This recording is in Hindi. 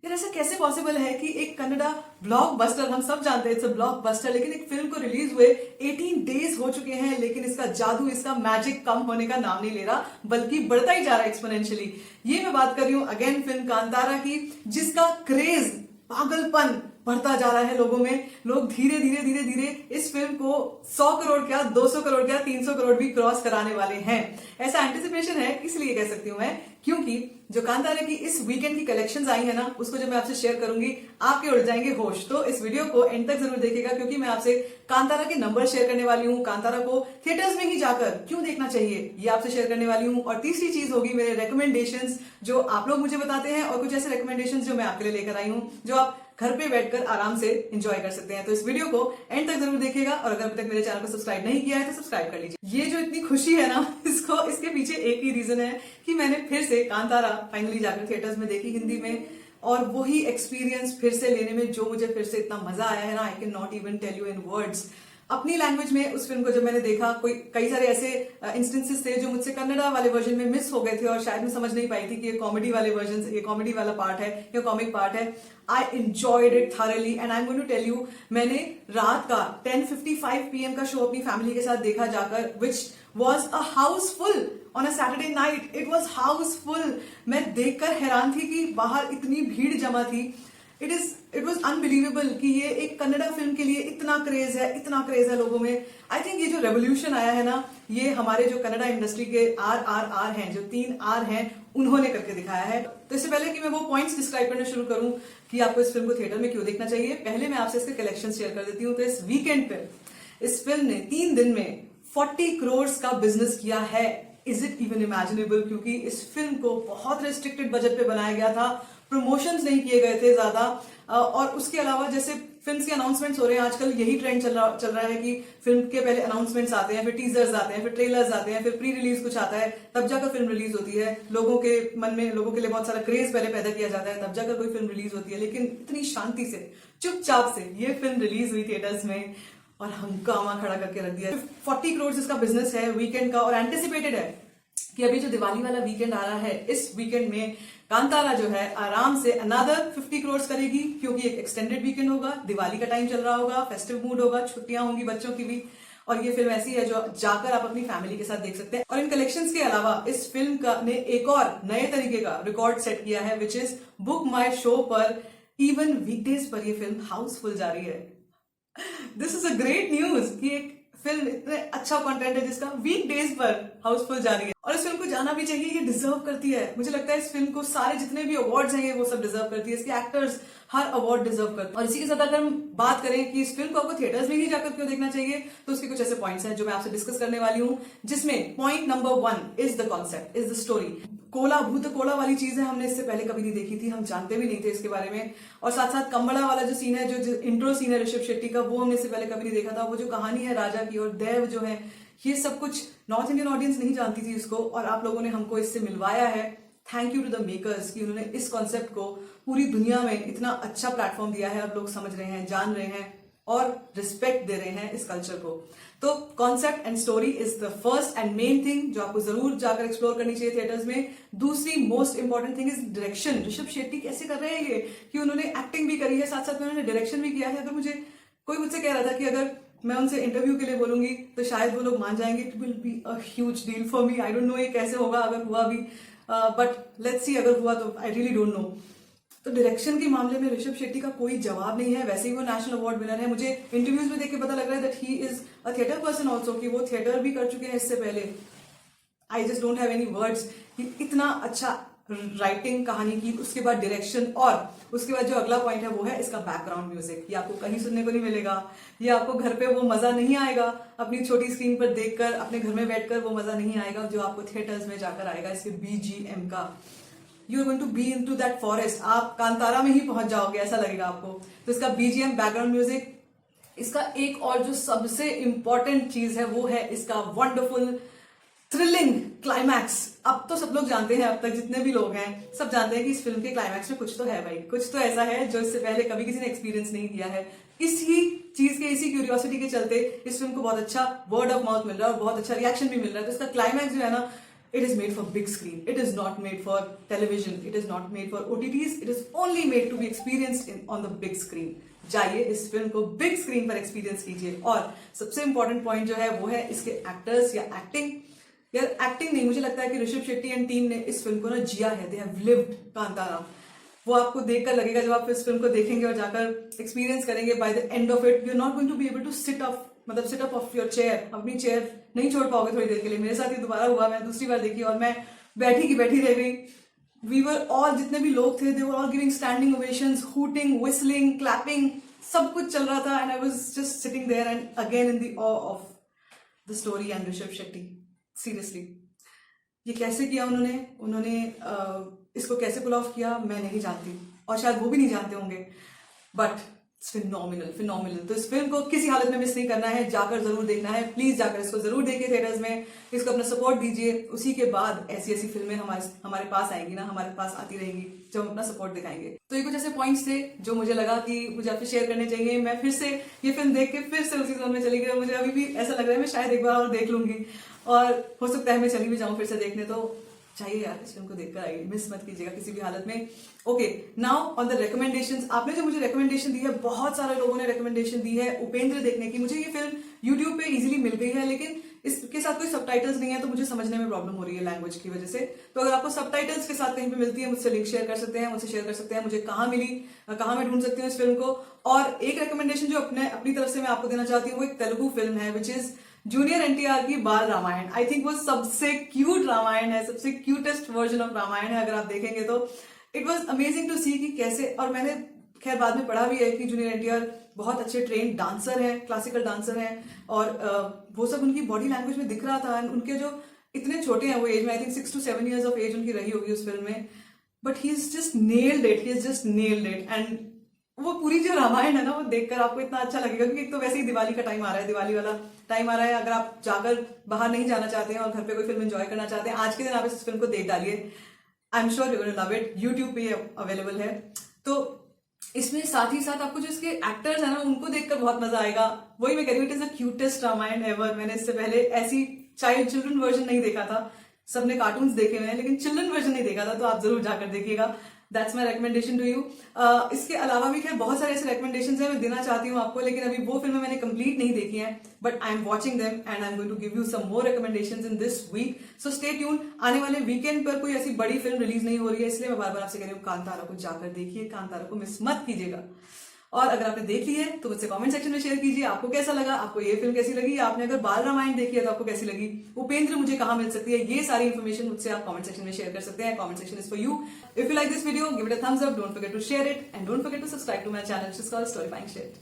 फिर ऐसा कैसे पॉसिबल है कि एक कन्नड़ा ब्लॉकबस्टर, हम सब जानते हैं इट्स अ ब्लॉकबस्टर, लेकिन एक फिल्म को रिलीज हुए 18 डेज हो चुके हैं, लेकिन इसका जादू, इसका मैजिक कम होने का नाम नहीं ले रहा, बल्कि बढ़ता ही जा रहा है एक्सपोनेंशियली। ये मैं बात कर रही हूं अगेन फिल्म कांतारा की, जिसका क्रेज, पागलपन बढ़ता जा रहा है लोगों में। लोग धीरे धीरे धीरे धीरे इस फिल्म को 100 करोड़ क्या, 200 करोड़ क्या, 300 करोड़ भी क्रॉस कराने वाले हैं, ऐसा एंटिसिपेशन है। इसलिए कह सकती हूं मैं, क्योंकि जो कांतारा की इस वीकेंड की कलेक्शंस आई है ना, उसको जब मैं आपसे शेयर करूंगी आपके उड़ जाएंगे होश। तो इस वीडियो को एंड तक जरूर देखिएगा, क्योंकि मैं आपसे कांतारा के नंबर शेयर करने वाली हूं, कांतारा को थिएटर्स में ही जाकर क्यों देखना चाहिए ये आपसे शेयर करने वाली हूं। और तीसरी चीज होगी मेरे रेकमेंडेशंस, जो आप लोग मुझे बताते हैं, और कुछ ऐसे रेकमेंडेशंस जो मैं आपके लिए लेकर आई हूं, जो आप घर पे बैठकर आराम से एंजॉय कर सकते हैं। तो इस वीडियो को एंड तक जरूर देखिएगा, और अगर अभी तक मेरे चैनल को सब्सक्राइब नहीं किया है तो सब्सक्राइब कर लीजिए। ये जो इतनी खुशी है ना, इसके पीछे एक ही रीजन है कि मैंने फिर से कांतारा फाइनली जाकर थिएटर्स में देखी हिंदी में, और वही एक्सपीरियंस फिर से लेने में जो मुझे फिर से इतना मजा आया है ना, I can not even tell you in words. अपनी लैंग्वेज में उस फिल्म को जब मैंने देखा, कई सारे ऐसे इंस्टेंसेस थे जो मुझसे कन्नड़ा वाले वर्जन में मिस हो गए थे, और शायद मैं समझ नहीं पाई थी कि ये कॉमेडी वाले वर्जन, ये कॉमेडी वाला पार्ट है या कॉमिक पार्ट है। I enjoyed it thoroughly, and I am going to tell you, मैंने रात का 10:55 PM का शो अपनी फैमिली के साथ देखा जाकर, which was a Housefull on a Saturday night. It was Housefull. मैं देखकर हैरान थी कि बाहर इतनी भीड़ जमा थी। इट वॉज अनबिलीवेबल कि ये एक कन्नड़ा फिल्म के लिए इतना क्रेज है लोगों में। आई थिंक ये जो रेवोल्यूशन आया है ना, ये हमारे जो कन्नड़ा इंडस्ट्री के RRR हैं, जो 3 R हैं, उन्होंने करके दिखाया है। तो इससे पहले कि मैं वो पॉइंट्स डिस्क्राइब करना शुरू करूं कि आपको इस फिल्म को थिएटर में क्यों देखना चाहिए, पहले मैं आपसे इसके कलेक्शन शेयर कर देती हूँ। तो इस वीकेंड पे इस फिल्म ने 3 दिन में 40 करोड़ का बिजनेस किया है। Is it even imaginable? क्योंकि इस फिल्म को बहुत रेस्ट्रिक्टेड बजट पे बनाया गया था, प्रमोशंस नहीं किए गए थे ज्यादा, और उसके अलावा जैसे फिल्म्स के अनाउंसमेंट्स हो रहे हैं आजकल, यही ट्रेंड चल रहा है कि फिल्म के पहले अनाउंसमेंट्स आते हैं, फिर टीजर्स आते हैं, फिर ट्रेलर्स आते हैं, फिर प्री रिलीज कुछ आता है, तब जाकर फिल्म रिलीज होती है। लोगों के मन में, लोगों के लिए बहुत सारा क्रेज पहले पैदा किया जाता है, तब जाकर कोई फिल्म रिलीज होती है। लेकिन इतनी शांति से, चुपचाप से ये फिल्म रिलीज हुई थिएटर्स में, और हंगामा खड़ा करके रख दिया। 40 करोड़ इसका बिजनेस है वीकेंड का, और एंटिसिपेटेड है कि अभी जो दिवाली वाला वीकेंड आ रहा है, इस वीकेंड में कांतारा जो है आराम से अनदर 50 करोड़ करेगी, क्योंकि एक एक्सटेंडेड वीकेंड होगा, दिवाली का टाइम चल रहा होगा, फेस्टिव मूड होगा, छुट्टियां होंगी बच्चों की भी, और ये फिल्म ऐसी है जो जाकर आप अपनी फैमिली के साथ देख सकते हैं। और इन कलेक्शंस के अलावा इस फिल्म का ने एक और नए तरीके का रिकॉर्ड सेट किया है, which is book my show पर इवन वीकडेज पर ये फिल्म हाउसफुल जा रही है। This is a great news कि एक फिल्म इतने अच्छा कंटेंट है जिसका वीकडेज पर हाउसफुल जा रही है, और इस फिल्म को जाना भी चाहिए, ये डिजर्व करती है। मुझे लगता है इस फिल्म को सारे जितने भी अवार्ड्स हैं वो सब डिजर्व करती है, इसके एक्टर्स हर अवार्ड डिजर्व करते हैं। और इसी के साथ अगर हम बात करें कि इस फिल्म को आपको थिएटर्स में ही जाकर क्यों देखना चाहिए, तो उसके कुछ ऐसे पॉइंट्स हैं जो मैं आपसे डिस्कस करने वाली हूं, जिसमें point number 1 is the concept, is the story. Cola भूत कोला वाली चीज है, हमने इससे पहले कभी नहीं देखी थी, हम जानते भी नहीं थे इसके बारे में। और साथ साथ कंबड़ा वाला जो सीन है, जो इंट्रो सीन है ऋषभ शेट्टी का, वो हमने इससे पहले कभी नहीं देखा था। वो जो कहानी है राजा की और देव जो है, ये सब कुछ नॉर्थ इंडियन ऑडियंस नहीं जानती थी इसको, और आप लोगों ने हमको इससे मिलवाया है। Thank you to the makers कि उन्होंने इस कॉन्सेप्ट को पूरी दुनिया में इतना अच्छा प्लेटफॉर्म दिया है। अब लोग समझ रहे हैं, जान रहे हैं, और रिस्पेक्ट दे रहे हैं इस कल्चर को। तो concept and story is the first and main thing जो आपको जरूर जाकर एक्सप्लोर करनी चाहिए थिएटर्स में। दूसरी most important thing is direction. Rishabh Shetty कैसे कर रहे हैं ये, कि उन्होंने एक्टिंग भी करी है, साथ साथ में उन्होंने डायरेक्शन भी किया है। अगर कोई मुझसे कह रहा था कि अगर मैं उनसे इंटरव्यू के लिए बोलूंगी तो शायद वो लोग मान जाएंगे, it will be a huge deal for me. I don't know ये कैसे होगा, अगर हुआ भी, बट लेट्स सी, अगर हुआ तो आई रियली डोंट नो। तो डायरेक्शन के मामले में ऋषभ शेट्टी का कोई जवाब नहीं है। वैसे ही वो नेशनल अवार्ड विनर है, मुझे इंटरव्यूज में देख के पता लग रहा है that he is a theatre person also, कि वो थिएटर भी कर चुके हैं इससे पहले। I just don't have any words कि इतना अच्छा राइटिंग कहानी की, उसके बाद डायरेक्शन, और उसके बाद जो अगला पॉइंट है वो है इसका बैकग्राउंड म्यूजिक। ये आपको कहीं सुनने को नहीं मिलेगा, ये आपको घर पे वो मजा नहीं आएगा, अपनी छोटी स्क्रीन पर देखकर, अपने घर में बैठकर वो मजा नहीं आएगा जो आपको थिएटर्स में जाकर आएगा इसके BGM का। You are going to be in to that forest, आप कांतारा में ही पहुंच जाओगे, ऐसा लगेगा आपको। तो इसका BGM, बैकग्राउंड म्यूजिक, इसका एक और जो सबसे इंपॉर्टेंट चीज है वो है इसका वंडरफुल थ्रिलिंग क्लाइमैक्स। अब तो सब लोग जानते हैं, अब तक जितने भी लोग हैं सब जानते हैं कि इस फिल्म के क्लाइमैक्स में कुछ तो है भाई, कुछ तो ऐसा है जो इससे पहले कभी किसी ने एक्सपीरियंस नहीं किया है। इसी चीज के, इसी क्यूरियोसिटी के चलते इस फिल्म को बहुत अच्छा वर्ड ऑफ माउथ मिल रहा है और बहुत अच्छा रिएक्शन भी मिल रहा है। तो इसका क्लाइमैक्स जो है ना, It is made for big screen. It is not made for television. It is not made for OTTs. It is only made to be experienced on the big screen. जाइए इस फिल्म को बिग स्क्रीन पर एक्सपीरियंस कीजिए। और सबसे इंपॉर्टेंट पॉइंट जो है वो है इसके एक्टर्स या एक्टिंग। यार एक्टिंग नहीं, मुझे लगता है कि ऋषभ शेट्टी एंड टीम ने इस फिल्म को ना जिया है। They have lived Kantara. वो आपको देखकर लगेगा जब आप इस फिल्म को देखेंगे और जाकर एक्सपीरियंस करेंगे, by the end of it you are not going to be able to sit up, मतलब sit up of your chair. अपनी चेयर नहीं छोड़ पाओगे थोड़ी देर के लिए। मेरे साथ ये दोबारा हुआ, मैं दूसरी बार देखी और मैं बैठी की बैठी रह गई। वी वर ऑल, जितने भी लोग थे, they were all giving standing ovations, hooting, whistling, clapping, सब कुछ चल रहा था। And I was just sitting there and again in the awe of the story and Rishab Shetty. Seriously ये कैसे किया उन्होंने इसको कैसे पुल ऑफ किया मैं नहीं जानती, और शायद वो भी नहीं जानते होंगे, बट फिनोमिनल। तो इस फिल्म को किसी हालत में मिस नहीं करना है, जाकर जरूर देखना है। प्लीज जाकर इसको जरूर देखिए थिएटर्स में, इसको अपना सपोर्ट दीजिए। उसी के बाद ऐसी फिल्में हमारे पास आएंगी ना, हमारे पास आती रहेंगी जब हम अपना सपोर्ट दिखाएंगे। तो ये कुछ ऐसे पॉइंट्स थे जो मुझे लगा कि मुझे आपसे शेयर करने चाहिए। मैं फिर से ये फिल्म देख के फिर से उसी जोन में चली गई। मुझे अभी भी ऐसा लग रहा है मैं शायद एक बार और देख लूंगी, और हो सकता है मैं चली भी जाऊं फिर से देखने। तो चाहिए यार, इस फिल्म को देखकर आइए, मिस मत कीजिएगा किसी भी हालत में। Okay, now on the recommendations. आपने जो मुझे रिकमेंडेशन दी है, बहुत सारे लोगों ने रिकमेंडेशन दी है उपेंद्र देखने की। मुझे ये फिल्म यूट्यूब पे इजीली मिल गई है, लेकिन इसके साथ कोई सबटाइटल्स नहीं है, तो मुझे समझने में प्रॉब्लम हो रही है लैंग्वेज की वजह से। तो अगर आपको सबटाइटल्स के साथ कहीं पे मिलती है, मुझसे लिंक शेयर कर सकते हैं, मुझसे शेयर कर सकते हैं मुझे कहाँ मिली, कहाँ मैं ढूंढ सकती हूँ इस फिल्म को। और एक रिकमेंडेशन जो अपनी तरफ से मैं आपको देना चाहती हूँ, वो एक तेलुगु फिल्म है विच इज जूनियर एनटीआर की बाल रामायण। आई थिंक वो सबसे क्यूट रामायण है, सबसे क्यूटेस्ट वर्जन ऑफ रामायण है। अगर आप देखेंगे तो इट वॉज अमेजिंग टू सी कि कैसे, और मैंने खैर बाद में पढ़ा भी है कि जूनियर एनटीआर बहुत अच्छे ट्रेन डांसर हैं, क्लासिकल डांसर हैं, और वो सब उनकी बॉडी लैंग्वेज में दिख रहा था। उनके जो इतने छोटे हैं वो एज में, I think 6 to 7 years of age उनकी रही होगी उस फिल्म में, but he is just nailed it. And वो पूरी जो रामायण है ना, वो देखकर आपको इतना अच्छा लगेगा, क्योंकि एक तो वैसे ही दिवाली का टाइम आ रहा है, दिवाली वाला टाइम आ रहा है। अगर आप जाकर बाहर नहीं जाना चाहते हैं और घर पे कोई फिल्म एंजॉय करना चाहते हैं, आज के दिन आप इस फिल्म को देख डालिए। I am sure you gonna love it. YouTube पे अवेलेबल है। तो इसमें साथ ही साथ आपको जो इसके एक्टर्स हैं ना, उनको देखकर बहुत मजा आएगा। वही मैं कह रही हूँ, it is the cutest Ramayana ever. मैंने इससे पहले ऐसी चिल्ड्रन वर्जन नहीं देखा था। सबने कार्टून्स देखे हुए हैं, लेकिन चिल्ड्रन वर्जन नहीं देखा था, तो आप जरूर जाकर देखिएगा। That's my recommendation to you. इसके अलावा भी खैर बहुत सारे ऐसे रिकमेंडेशन हैं मैं देना चाहती हूँ आपको, लेकिन अभी वो फिल्में मैंने कंप्लीट नहीं देखी हैं, but I am watching them and I am going to give you some more recommendations in this week. So stay tune. आने वाले वीकेंड पर कोई ऐसी बड़ी फिल्म रिलीज नहीं हो रही है, इसलिए मैं बार बार आपसे कह रही हूँ कांतारा को जाकर देखिए, कांतारा को मिस मत कीजिएगा। और अगर आपने देख ली है तो मुझसे कमेंट सेक्शन में शेयर कीजिए आपको कैसा लगा, आपको ये फिल्म कैसी लगी। आपने अगर बाल रामायण देखी है तो आपको कैसी लगी, उपेंद्र मुझे कहाँ मिल सकती है, ये सारी इन्फॉर्मेशन मुझसे आप कमेंट सेक्शन में शेयर कर सकते हैं। Comment section is for you. If you like this video, give it a thumbs up, don't forget to share it and don't forget to subscribe to my channel, which is called storifying shit.